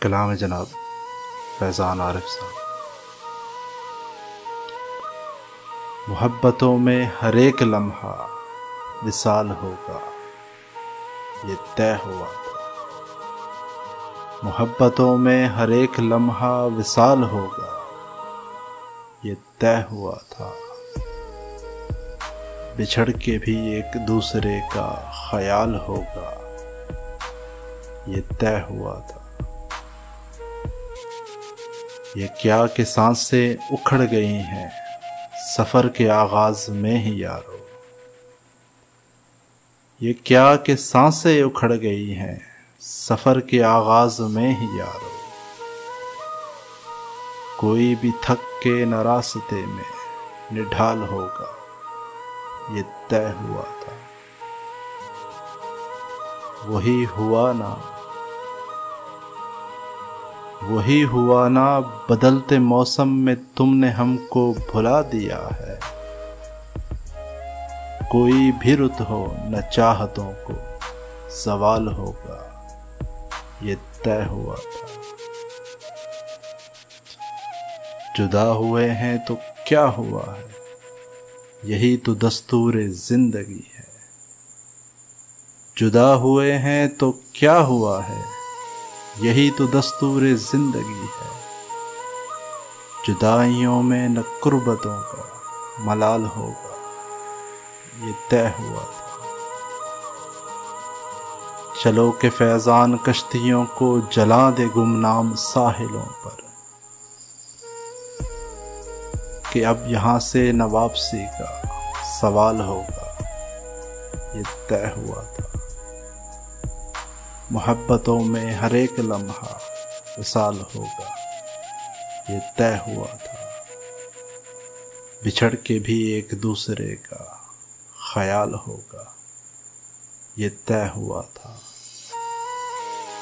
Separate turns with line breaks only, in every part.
कलाम जनाब फैज़ान आरिफ साहब। मोहब्बतों में हर एक लम्हा विसाल होगा, ये तय हुआ था। मोहब्बतों में हर एक लम्हा विसाल होगा, ये तय हुआ था। बिछड़ के भी एक दूसरे का ख्याल होगा, ये तय हुआ था। ये क्या कि सांसें उखड़ गई हैं सफ़र के आगाज़ में ही यारो। ये क्या कि सांसें उखड़ गई हैं सफ़र के आगाज़ में ही यारो। कोई भी थक के न रास्ते में निढाल होगा, ये तय हुआ था। वही हुआ ना बदलते मौसम में तुमने हमको भुला दिया है। कोई भी रुत हो न चाहतों को सवाल होगा, ये तय हुआ था। जुदा हुए हैं तो क्या हुआ है, यही तो दस्तूर जिंदगी है। जुदा हुए हैं तो क्या हुआ है, यही तो दस्तूर जिंदगी है। जुदाइयों में न कुर्बतों का मलाल होगा, ये तय हुआ था। चलो के फैज़ान कश्तियों को जला दे गुमनाम साहिलों पर, कि अब यहाँ से न वापसी का सवाल होगा, ये तय हुआ था। मोहब्बतों में हर एक लम्हा विसाल होगा, ये तय हुआ था। बिछड़ के भी एक दूसरे का ख्याल होगा, ये तय हुआ था।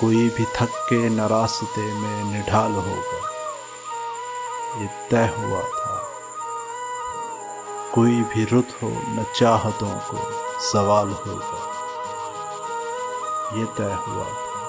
कोई भी थक के न रास्ते में निढाल होगा, ये तय हुआ था। कोई भी रुत हो न चाहतों को सवाल होगा, ये तय हुआ था।